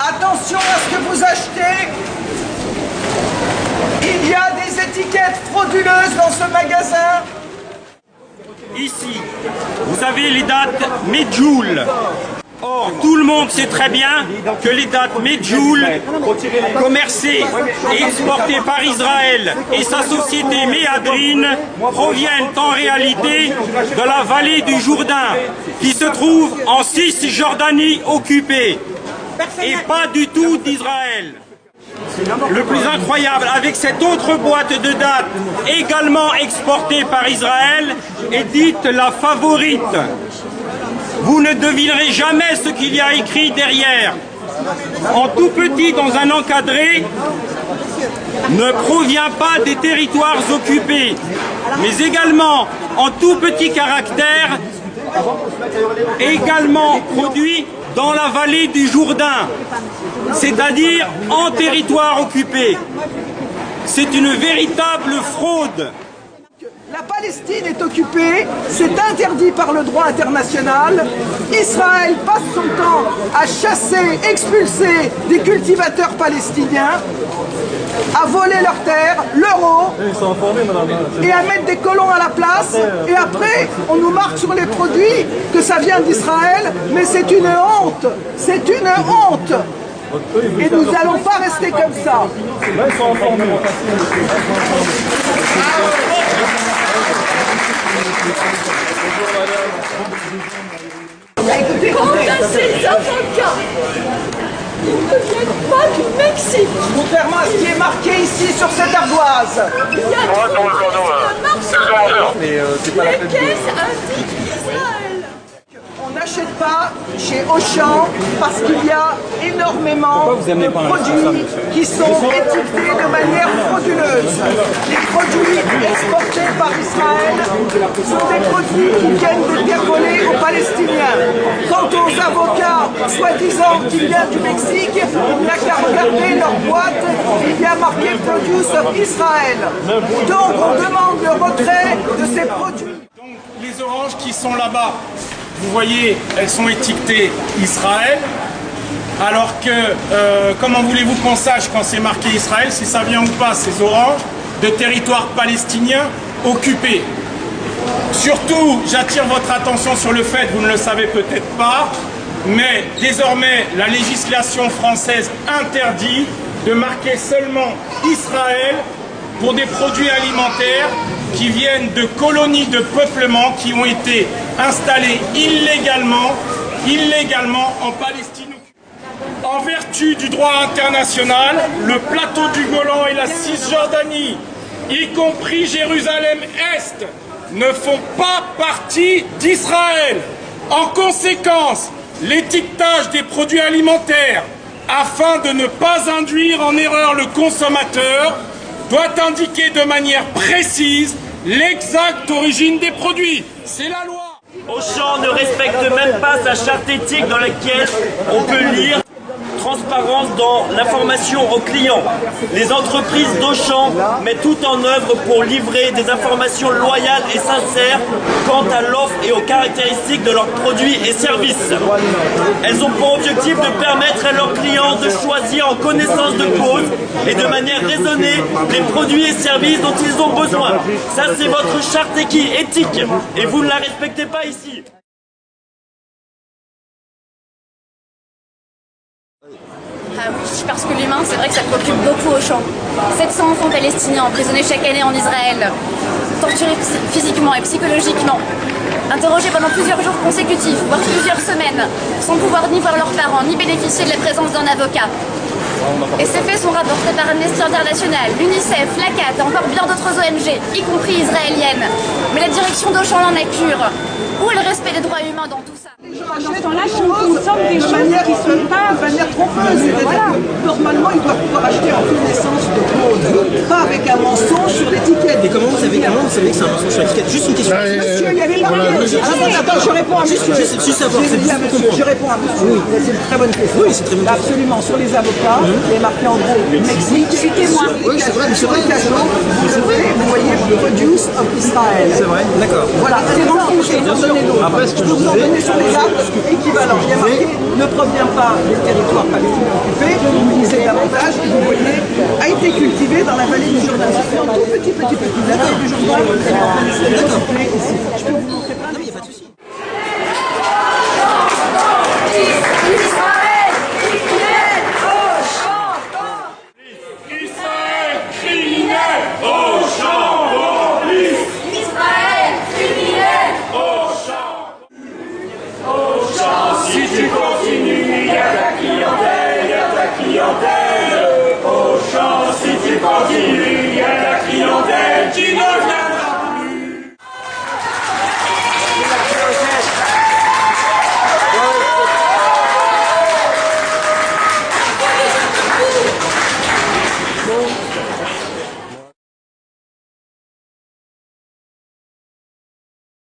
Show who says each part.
Speaker 1: Attention à ce que vous achetez. Il y a des étiquettes frauduleuses dans ce magasin.
Speaker 2: Ici, vous avez les dates Medjool. Or, tout le monde sait très bien que les dates Medjool, commercées et exportées par Israël et sa société Méadrine, proviennent en réalité de la vallée du Jourdain, qui se trouve en Cisjordanie occupée, et pas du tout d'Israël. Le plus incroyable, avec cette autre boîte de dates, également exportée par Israël, est dite la favorite. Vous ne devinerez jamais ce qu'il y a écrit derrière. En tout petit, dans un encadré, ne provient pas des territoires occupés, mais également en tout petit caractère, également produit dans la vallée du Jourdain, c'est-à-dire en territoire occupé. C'est une véritable fraude.
Speaker 1: La Palestine est occupée, c'est interdit par le droit international. Israël passe son temps à chasser, expulser des cultivateurs palestiniens, à voler leurs terres, leur eau, et à mettre des colons à la place. Et après, on nous marque sur les produits que ça vient d'Israël, mais c'est une honte, c'est une honte. Et nous n'allons pas rester comme ça.
Speaker 3: Quant à ces avocats, ils ne viennent pas du Mexique.
Speaker 1: Contrairement à ce qui est marqué ici sur cette ardoise.
Speaker 3: Il y a trop de marchandises. Les caisses indiquent Israël.
Speaker 1: On n'achète pas chez Auchan parce qu'il y a énormément de produits qui sont étiquetés de manière frauduleuse. Les produits exportés par Israël sont des produits qui viennent de terres volées aux Palestiniens. Quant aux avocats, soi-disant qui viennent du Mexique, il n'y a qu'à regarder leur boîte, il y a marqué Produce of Israel. Donc on demande le retrait de ces produits.
Speaker 4: Donc les oranges qui sont là-bas, vous voyez, elles sont étiquetées Israël, alors que, comment voulez-vous qu'on sache quand c'est marqué Israël, si ça vient ou pas, ces oranges, de territoires palestiniens occupés. Surtout, j'attire votre attention sur le fait, vous ne le savez peut-être pas, mais désormais, la législation française interdit de marquer seulement Israël pour des produits alimentaires qui viennent de colonies de peuplement qui ont été installées illégalement en Palestine. En vertu du droit international, le plateau du Golan et la Cisjordanie, y compris Jérusalem-Est, ne font pas partie d'Israël. En conséquence, l'étiquetage des produits alimentaires, afin de ne pas induire en erreur le consommateur, doit indiquer de manière précise l'exacte origine des produits. C'est la loi.
Speaker 2: Auchan ne respecte même pas sa charte éthique dans laquelle on peut lire transparence dans l'information aux clients. Les entreprises d'Auchan mettent tout en œuvre pour livrer des informations loyales et sincères quant à l'offre et aux caractéristiques de leurs produits et services. Elles ont pour objectif de permettre à leurs clients de choisir en connaissance de cause et de manière raisonnée les produits et services dont ils ont besoin. Ça, c'est votre charte éthique et vous ne la respectez pas ici.
Speaker 5: Ah oui, parce que l'humain, c'est vrai que ça préoccupe beaucoup Auchan. 700 enfants palestiniens emprisonnés chaque année en Israël, torturés physiquement et psychologiquement, interrogés pendant plusieurs jours consécutifs, voire plusieurs semaines, sans pouvoir ni voir leurs parents, ni bénéficier de la présence d'un avocat. Et ces faits sont rapportés par Amnesty International, l'UNICEF, l'ACAT et encore bien d'autres ONG, y compris israéliennes. Mais la direction d'Auchan en est pure. Où est le respect des droits humains dans tout ça?
Speaker 6: Dans ce temps-là, si on consomme des choses qui ne sont pas
Speaker 1: de manière trompeuse. Voilà. Normalement, ils doivent pouvoir acheter en connaissance de cause, pas avec un mensonge sur l'étiquette.
Speaker 7: Et comment vous savez comment vous savez que c'est un mensonge scientifique? Juste une question.
Speaker 1: Monsieur, il y avait pas de... Attends, je réponds à monsieur.
Speaker 7: Juste savoir, c'est
Speaker 1: à monsieur. Je réponds à monsieur. Oui, c'est une très bonne question.
Speaker 7: Oui, c'est très bonne question.
Speaker 1: Absolument. Sur les avocats, il est marqué en gros Mexique. Citez-moi.
Speaker 7: Oui, c'est vrai,
Speaker 1: Sur les cajots, vous voyez Produce of Israel.
Speaker 7: C'est vrai, d'accord.
Speaker 1: Voilà, c'est mensonger. Donnez d'autres.
Speaker 7: Après, ce que
Speaker 1: je peux vous en donner sur les actes équivalents. Il y a marqué ne provient pas des territoires palestiniens occupés, vous lisez davantage et vous voyez a été cultivé dans la vallée du Jourdain. C'est un tout petit. La vallée du Jourdain, elle est en train de se développer ici. Je peux vous montrer plein.
Speaker 7: Non, mais il n'y a pas de souci.
Speaker 2: Israël criminel au champ, police.
Speaker 3: Israël criminel
Speaker 2: Au champ, si tu continues, y a ta clientèle, Au champ, si tu continues.